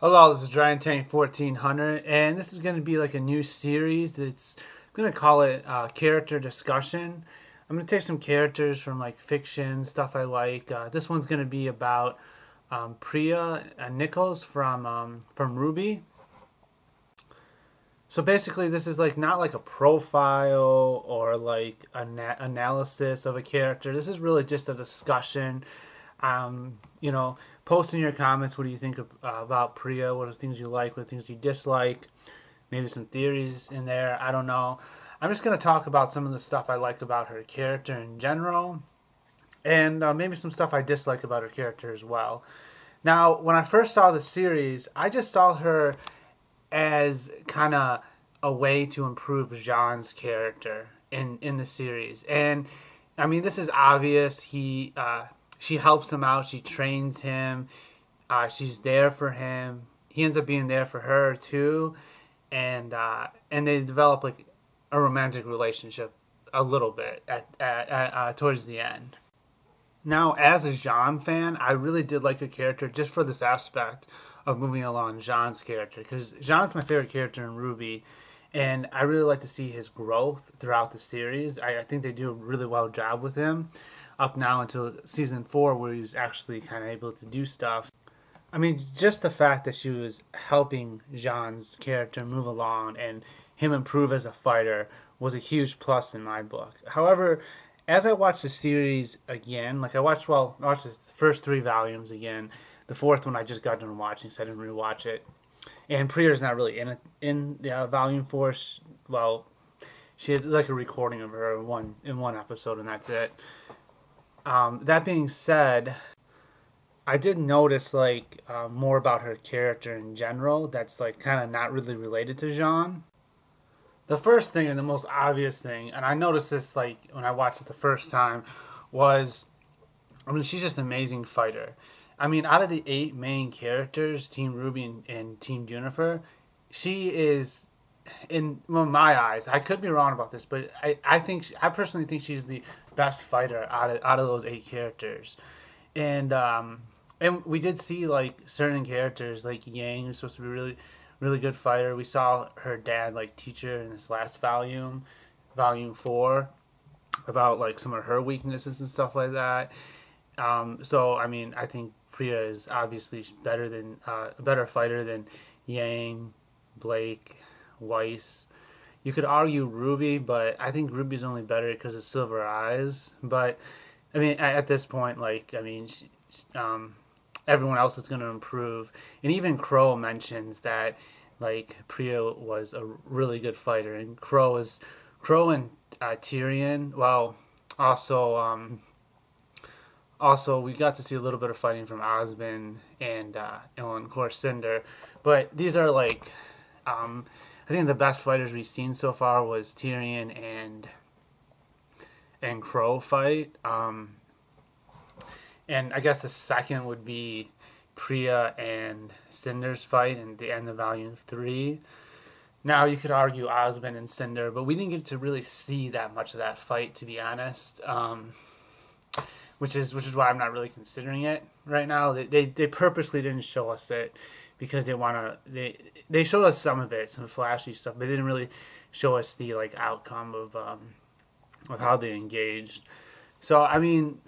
Hello, this is Tank 1400, and this is going to be like a new series. It's going to call it Character Discussion. I'm going to take some characters from like fiction, stuff I like. This one's going to be about Pyrrha and Nichols from RWBY. So basically, this is like not like a profile or like an analysis of a character. This is really just a discussion. You know, post in your comments what do you think about Pyrrha, what are things you like, what are things you dislike, maybe some theories in there, I don't know. I'm just going to talk about some of the stuff I like about her character in general, and maybe some stuff I dislike about her character as well. Now, when I first saw the series, I just saw her as kind of a way to improve Jaune's character in the series. And I mean, this is obvious. She helps him out. She trains him. She's there for him. He ends up being there for her too, and they develop like a romantic relationship a little bit at towards the end. Now, as a Jaune fan, I really did like her character just for this aspect of moving along Jaune's character, because Jaune's my favorite character in RWBY, and I really like to see his growth throughout the series. I think they do a really well job with him up now until season 4, where he's actually kind of able to do stuff. I mean, just the fact that she was helping Jaune's character move along and him improve as a fighter was a huge plus in my book. However, as I watched the series again, like I watched the first 3 volumes again. The 4th one I just got done watching, so I didn't rewatch it. And Pyrrha's not really in the volume 4. Well, she has like a recording of her in one episode, and that's it. That being said, I did notice like more about her character in general that's like kind of not really related to Jaune. The first thing and the most obvious thing, and I noticed this like when I watched it the first time, was she's just an amazing fighter. I mean, out of the 8 main characters, Team RWBY and Team Juniper, she is, in my eyes, I could be wrong about this, but I personally think she's the best fighter out of those 8 characters. And we did see like certain characters like Yang, who's supposed to be really good fighter. We saw her dad like teach her in this last volume 4, about like some of her weaknesses and stuff like that. So I mean, I think Pyrrha is obviously a better fighter than Yang, Blake, Weiss. You could argue RWBY, but I think RWBY's only better because of Silver Eyes. But I mean, at this point, like I mean, everyone else is going to improve, and even Crow mentions that like Pyrrha was a really good fighter, and Crow and Tyrion. Well, also we got to see a little bit of fighting from Osmond and of course Cinder, but these are like I think the best fighters we've seen so far was Tyrion and Crow fight. And I guess the second would be Pyrrha and Cinder's fight in the end of Volume 3. Now, you could argue Osmond and Cinder, but we didn't get to really see that much of that fight, to be honest. Which is why I'm not really considering it right now. They purposely didn't show us it because they showed us some of it, some flashy stuff, but they didn't really show us the like outcome of how they engaged. So I mean,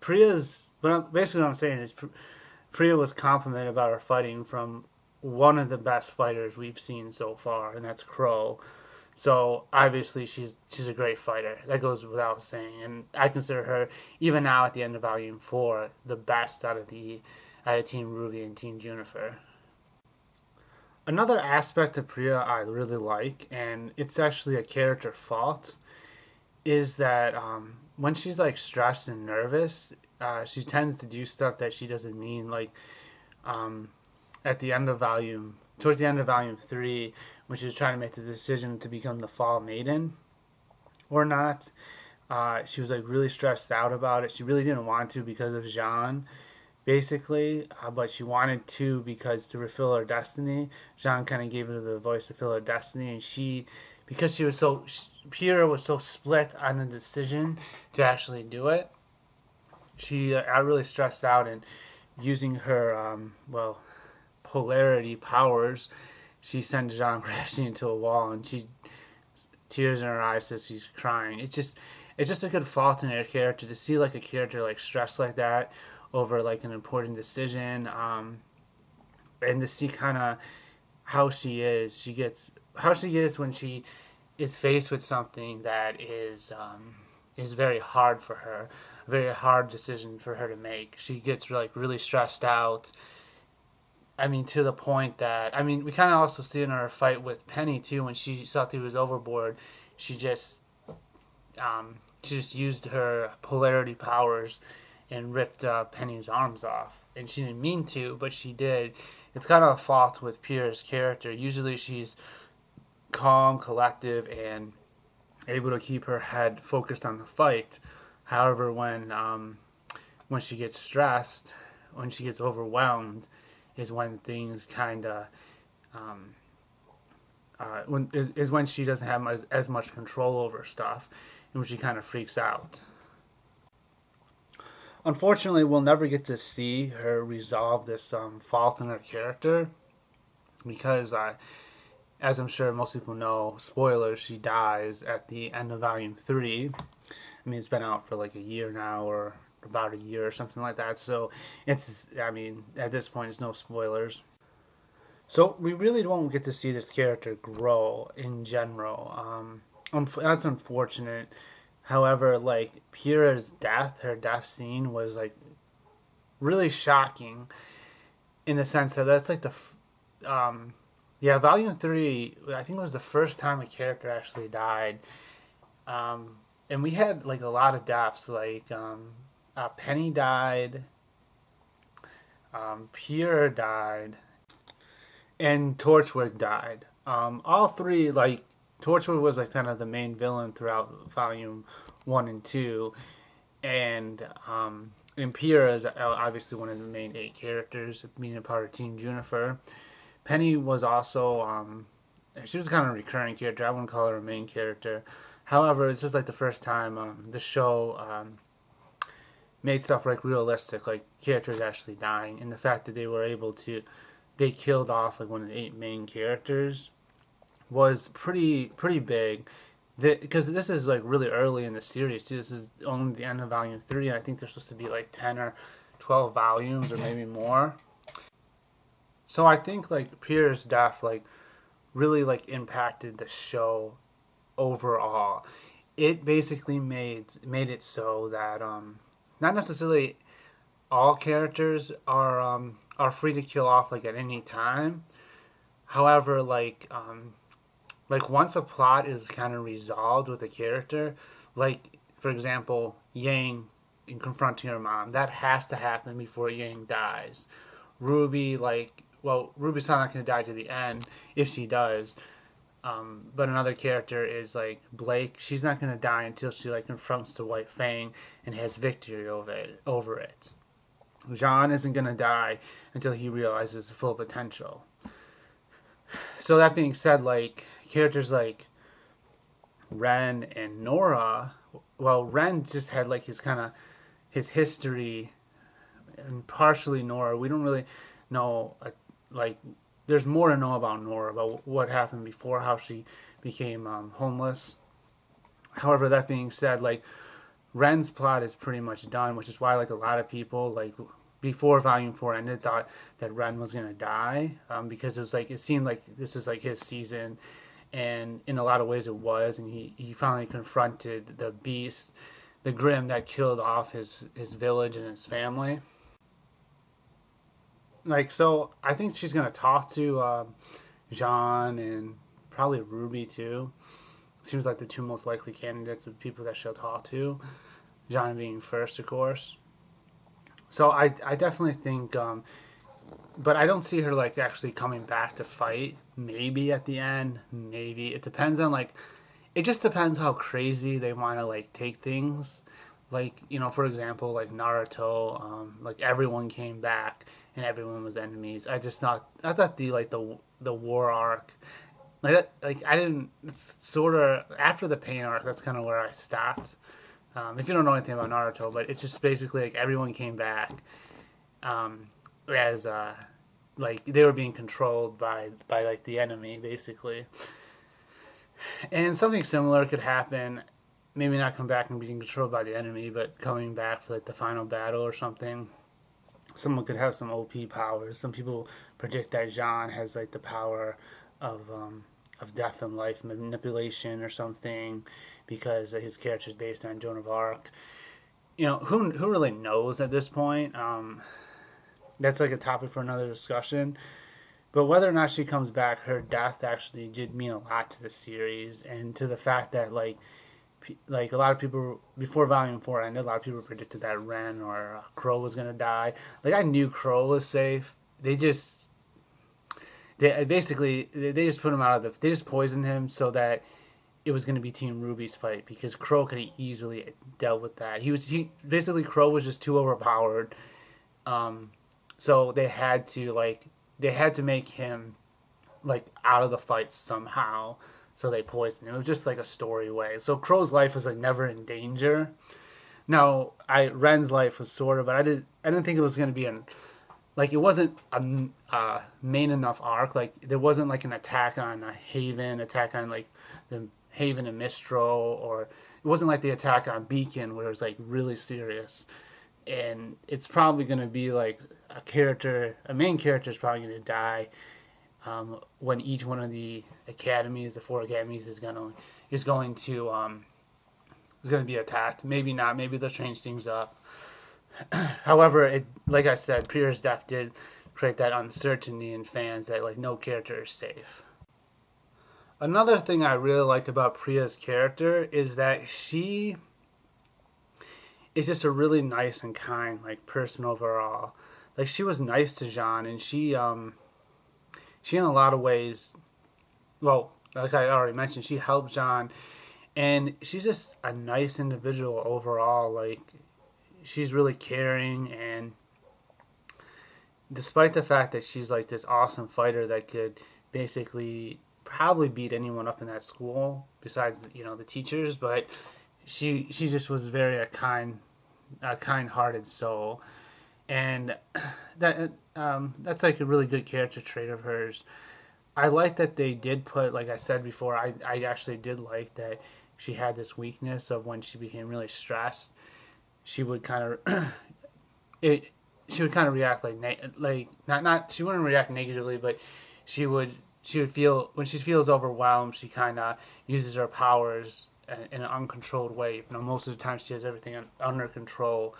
basically what I'm saying is Pyrrha was complimented about her fighting from one of the best fighters we've seen so far, and that's Crow. So obviously she's a great fighter. That goes without saying, and I consider her even now at the end of Volume 4 the best out of Team RWBY and Team Juniper. Another aspect of Pyrrha I really like, and it's actually a character fault, is that when she's like stressed and nervous, she tends to do stuff that she doesn't mean. Like towards the end of Volume 3, when she was trying to make the decision to become the Fall Maiden or not, she was like really stressed out about it. She really didn't want to because of Jaune, basically, but she wanted to because to fulfill her destiny. Jaune kind of gave her the voice to fulfill her destiny, and because Pyrrha was so split on the decision to actually do it, she got really stressed out, and using her polarity powers, she sends Jaune crashing into a wall, and she tears in her eyes as she's crying. It's just a good fault in her character to see like a character like stressed like that over like an important decision, and to see kind of how she is. She gets how she is when she is faced with something that is very hard for her, a very hard decision for her to make. She gets like really stressed out. I mean, to the point that we kind of also see in her fight with Penny too when she thought he was overboard. She just she just used her polarity powers and ripped Penny's arms off. And she didn't mean to, but she did. It's kind of a fault with Pyrrha's character. Usually she's calm, collective, and able to keep her head focused on the fight. However, when she gets stressed, when she gets overwhelmed, is when things kind of is when she doesn't have as much control over stuff, and when she kind of freaks out. Unfortunately, we'll never get to see her resolve this fault in her character because, as I'm sure most people know, spoilers, she dies at the end of Volume 3. It's been out for like a year now, or about a year or something like that. So at this point, it's no spoilers. So we really won't get to see this character grow in general. That's unfortunate. However, like Pyrrha's death, her death scene was like really shocking in the sense that that's like Volume 3, I think it was the first time a character actually died. And we had like a lot of deaths, like Penny died, Pyrrha died, and Torchwick died. All three, like Torchwood was like kind of the main villain throughout Volume 1 and 2, and Pyrrha is obviously one of the main 8 characters, being a part of Team Juniper. Penny was also she was kind of a recurring character. I wouldn't call her a main character. However, it's just like the first time the show made stuff like realistic, like characters actually dying, and the fact that they killed off like one of the 8 main characters was pretty big. Because this is like really early in the series too. This is only the end of Volume 3. I think there's supposed to be like 10 or 12 volumes or maybe more. So I think like Pyrrha's death like really like impacted the show overall. It basically made it so that not necessarily all characters are free to kill off like at any time. However, like once a plot is kind of resolved with a character, like for example, Yang in confronting her mom, that has to happen before Yang dies. Ruby, Ruby's not going to die to the end if she does. But another character is like Blake. She's not going to die until she like confronts the White Fang and has victory over it. Jaune isn't going to die until he realizes the full potential. So that being said, like characters like Ren and Nora, Ren just had like his history, and partially Nora. We don't really know like there's more to know about Nora, about what happened before, how she became homeless. However, that being said, like Ren's plot is pretty much done, which is why like a lot of people like before Volume 4 ended thought that Ren was gonna die, because it seemed like this was like his season, and in a lot of ways it was, and he finally confronted the beast, the Grimm that killed off his village and his family. Like, so I think she's gonna talk to Jaune and probably Ruby too. Seems like the two most likely candidates of people that she'll talk to. Jaune being first, of course. So I definitely think, but I don't see her like actually coming back to fight. Maybe at the end, maybe it depends on like, it just depends how crazy they want to like take things. Like, for example, like Naruto, like everyone came back and everyone was enemies. I thought the war arc, I didn't. It's sort of after the pain arc. That's kind of where I stopped. If you don't know anything about Naruto, but it's just basically like everyone came back as like they were being controlled by like the enemy basically. And something similar could happen. Maybe not come back and being controlled by the enemy, but coming back for like the final battle or something. Someone could have some OP powers. Some people predict that Jaune has like the power of death and life manipulation or something, because his character is based on Joan of Arc. You know, who really knows at this point? That's like a topic for another discussion. But whether or not she comes back, her death actually did mean a lot to the series and to the fact that like a lot of people before Volume 4 ended, a lot of people predicted that Ren or Crow was gonna die. Like I knew Crow was safe. They basically they just put him out of they just poisoned him so that it was going to be Team RWBY's fight, because Crow could have easily dealt with that. He basically Crow was just too overpowered. So they had to make him like out of the fight somehow. So they poisoned him. It was just like a story way. So Crow's life was like never in danger. Now, Ren's life was sort of, but I didn't think it was going to be like it wasn't a main enough arc. Like there wasn't like an attack on a Haven, attack on like the Haven and Mistral, or it wasn't like the attack on Beacon where it was like really serious. And it's probably going to be like a main character is probably going to die when each one of the academies, the 4 academies, is going to be attacked. Maybe not. Maybe they'll change things up. However, like I said, Pyrrha's death did create that uncertainty in fans that like no character is safe. Another thing I really like about Pyrrha's character is that she is just a really nice and kind like person overall. Like she was nice to Jaune, and she in a lot of ways, well, like I already mentioned, she helped Jaune, and she's just a nice individual overall. Like she's really caring, and despite the fact that she's like this awesome fighter that could basically probably beat anyone up in that school besides the teachers, but she just was very a kind-hearted soul, and that's like a really good character trait of hers. I like that they did put, like I said before, I actually did like that she had this weakness of when she became really stressed, she would kind of she would kind of react like not she wouldn't react negatively, but she would feel when she feels overwhelmed, she kind of uses her powers in an uncontrolled way. Most of the time she has everything under control,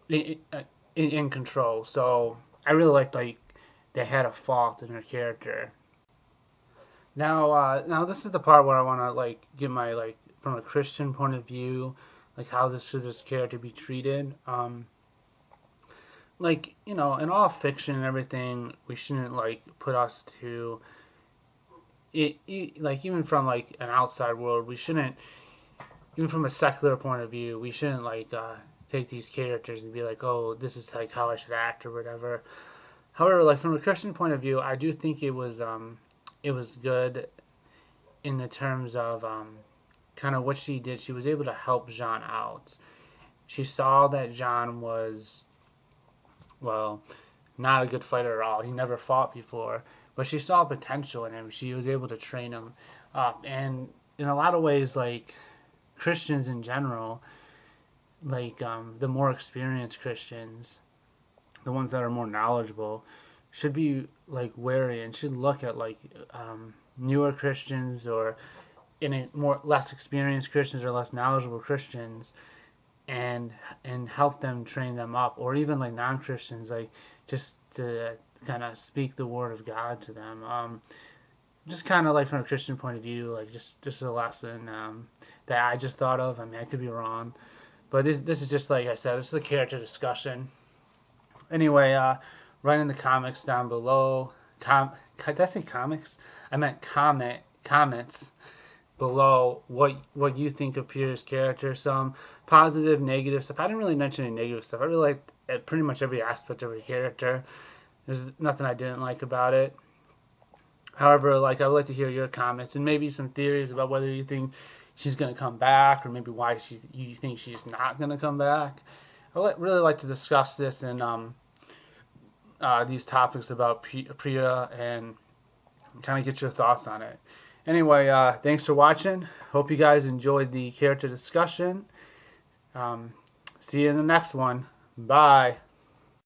in control. So I really liked like they had a fault in her character. Now this is the part where I want to like give my like from a Christian point of view, like how should this character be treated. Like in all fiction and everything, we shouldn't like put us to like even from like an outside world, we shouldn't, even from a secular point of view, we shouldn't like take these characters and be like, oh, this is like how I should act or whatever. However, like from a Christian point of view, I do think it was good in the terms of kind of what she did. She was able to help Jaune out. She saw that Jaune was, well, not a good fighter at all. He never fought before, but she saw potential in him. She was able to train him up, and in a lot of ways, like Christians in general, like the more experienced Christians, the ones that are more knowledgeable, should be like wary and should look at like newer Christians or in a less experienced Christians or less knowledgeable Christians, and help them train them up, or even like non-Christians, like just to kind of speak the word of God to them. Just kind of like from a Christian point of view, like just a lesson that I just thought of. I mean, I could be wrong, but this is just like I said, this is a character discussion. Anyway, write in the comics down below. Did I say comics? I meant comments below what you think of Pyrrha's character. Some positive, negative stuff. I didn't really mention any negative stuff. I really liked pretty much every aspect of her character. There's nothing I didn't like about it. However, like I would like to hear your comments and maybe some theories about whether you think she's going to come back, or maybe why you think she's not going to come back. I would really like to discuss this, and these topics about Pyrrha and kind of get your thoughts on it. Anyway, thanks for watching. Hope you guys enjoyed the character discussion. See you in the next one. Bye.